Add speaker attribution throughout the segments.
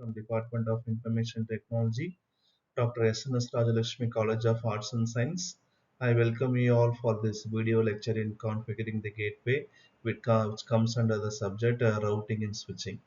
Speaker 1: from Department of Information Technology, Dr. SNS Rajalakshmi College of Arts and Science. I welcome you all for this video lecture in configuring the gateway, which comes under the subject routing and switching.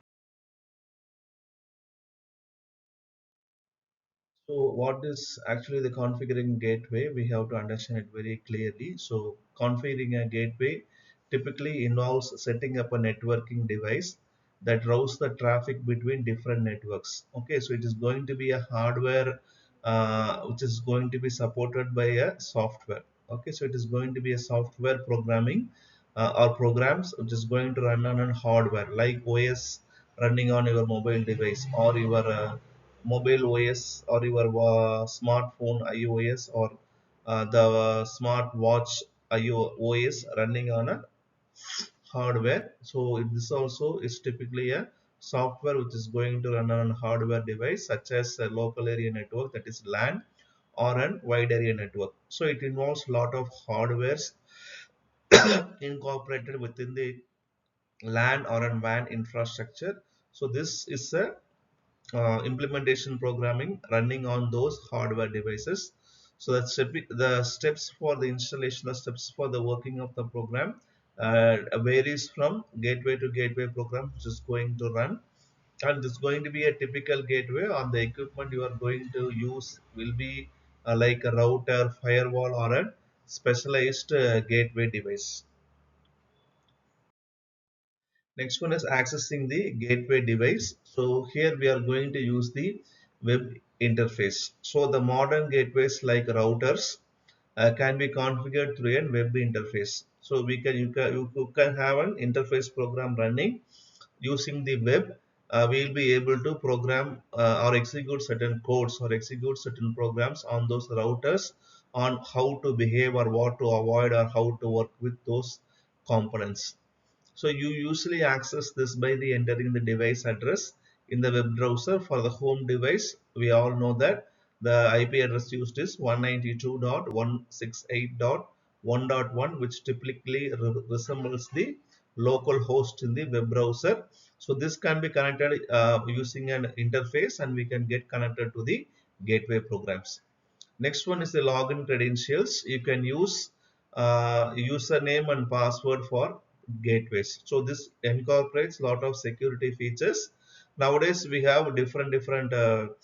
Speaker 1: So what is actually the configuring gateway? We have to understand it very clearly. So configuring a gateway typically involves setting up a networking device that routes the traffic between different networks. Okay, so it is going to be a hardware which is going to be supported by a software. Okay, so it is going to be a software programming or programs which is going to run on a hardware like OS running on your mobile device or your mobile OS or your smartphone iOS or the smart watch iOS running on a hardware. So this also is typically a software which is going to run on a hardware device such as a local area network, that is LAN, or a wide area network. So it involves a lot of hardwares incorporated within the LAN or a WAN infrastructure. So this is a implementation programming running on those hardware devices. So the steps for the installation, the steps for the working of the program varies from gateway to gateway program which is going to run. And this is going to be a typical gateway. On the equipment you are going to use will be like a router, firewall, or a specialized gateway device. Next one is accessing the gateway device. So here we are going to use the web interface. So the modern gateways like routers can be configured through a web interface. So you can have an interface program running using the web. We will be able to program or execute certain codes or execute certain programs on those routers on how to behave or what to avoid or how to work with those components. So you usually access this by the entering the device address in the web browser. For the home device, we all know that the IP address used is 192.168.1.1, which typically resembles the local host in the web browser. So this can be connected using an interface, and we can get connected to the gateway programs. Next one is the login credentials. You can use username and password for gateways. So this incorporates a lot of security features. Nowadays we have different um,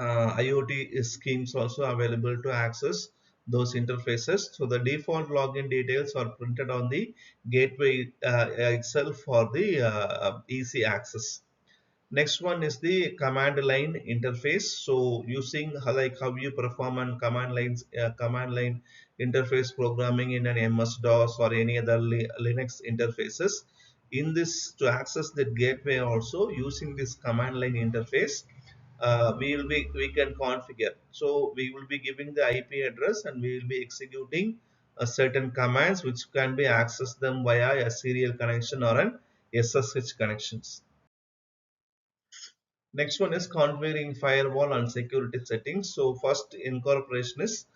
Speaker 1: IoT schemes also available to access those interfaces. So the default login details are printed on the gateway itself for the easy access. Next one is the command line interface. So using like how you perform on command line interface programming in an MS-DOS or any other Linux interfaces. In this, to access the gateway also using this command line interface, we can configure. So we will be giving the IP address and we will be executing certain commands which can be accessed them via a serial connection or an SSH connections. Next one is configuring firewall and security settings. So first incorporation is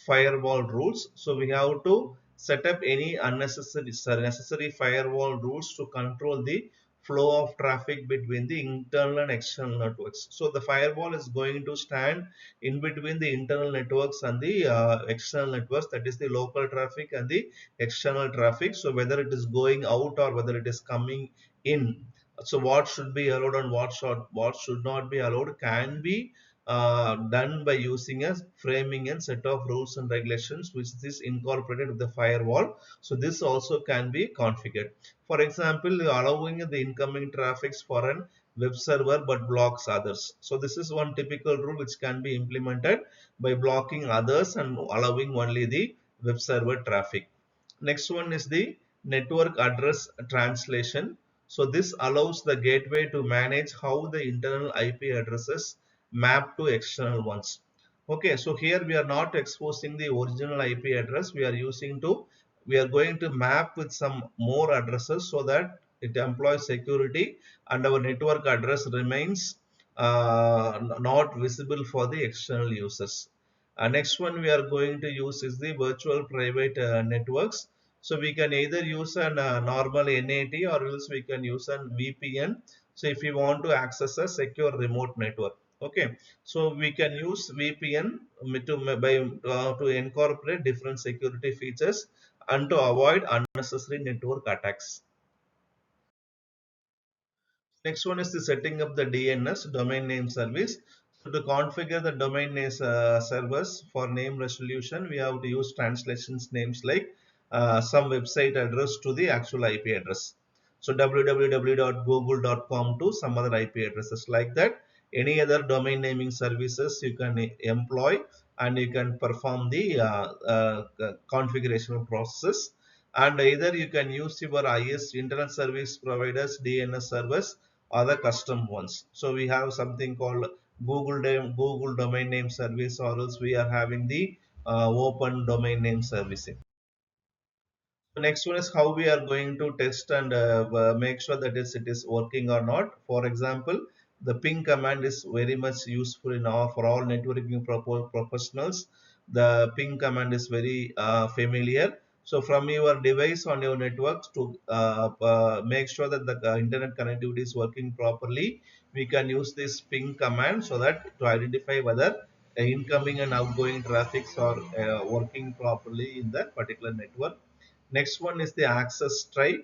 Speaker 1: firewall rules. So we have to set up any necessary firewall rules to control the flow of traffic between the internal and external networks. So the firewall is going to stand in between the internal networks and the external networks, that is the local traffic and the external traffic. So whether it is going out or whether it is coming in, so what should be allowed and what should not be allowed can be done by using a framing and set of rules and regulations which is incorporated with the firewall. So this also can be configured. For example, allowing the incoming traffics for an web server but blocks others. So this is one typical rule which can be implemented by blocking others and allowing only the web server traffic. Next one is the network address translation. So this allows the gateway to manage how the internal IP addresses map to external ones. Okay, so here we are not exposing the original IP address. We are going to map with some more addresses so that it employs security and our network address remains not visible for the external users. Next one we are going to use is the virtual private networks. So we can either use an normal NAT or else we can use an VPN. So if you want to access a secure remote network, okay, so we can use VPN to incorporate different security features and to avoid unnecessary network attacks. Next one is the setting up the DNS, domain name service. So to configure the domain name servers for name resolution, we have to use translations names like some website address to the actual IP address. So www.google.com to some other IP addresses like that. Any other domain naming services you can employ and you can perform the configuration processes. And either you can use your IS internet service providers DNS servers or the custom ones. So we have something called Google domain name service, or else we are having the open domain name servicing. The next one is how we are going to test and make sure that it is working or not. For example, the ping command is very much useful in for all networking professionals. The ping command is very familiar. So from your device on your network to make sure that the internet connectivity is working properly, we can use this ping command so that to identify whether incoming and outgoing traffics are working properly in that particular network. Next one is the access try.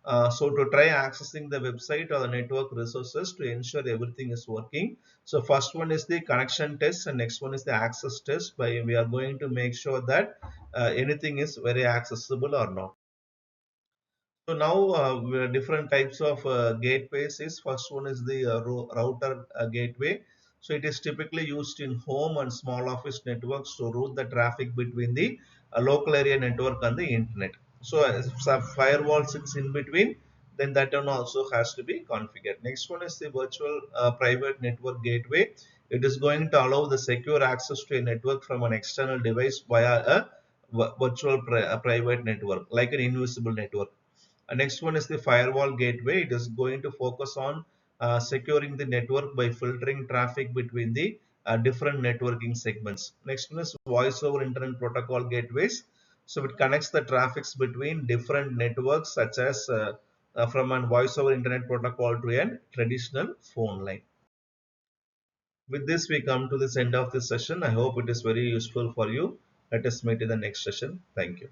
Speaker 1: So to try accessing the website or the network resources to ensure everything is working. So first one is the connection test and next one is the access test, by we are going to make sure that anything is very accessible or not. So now different types of gateways is first one is the router gateway. So it is typically used in home and small office networks to route the traffic between the local area network and the internet. So as a firewall sits in between, then that one also has to be configured. Next one is the virtual private network gateway. It is going to allow the secure access to a network from an external device via a virtual private network, like an invisible network. Next one is the firewall gateway. It is going to focus on securing the network by filtering traffic between the different networking segments. Next one is voice over internet protocol gateways. So it connects the traffics between different networks, such as from a voice over internet protocol to a traditional phone line. With this, we come to this end of this session. I hope it is very useful for you. Let us meet in the next session. Thank you.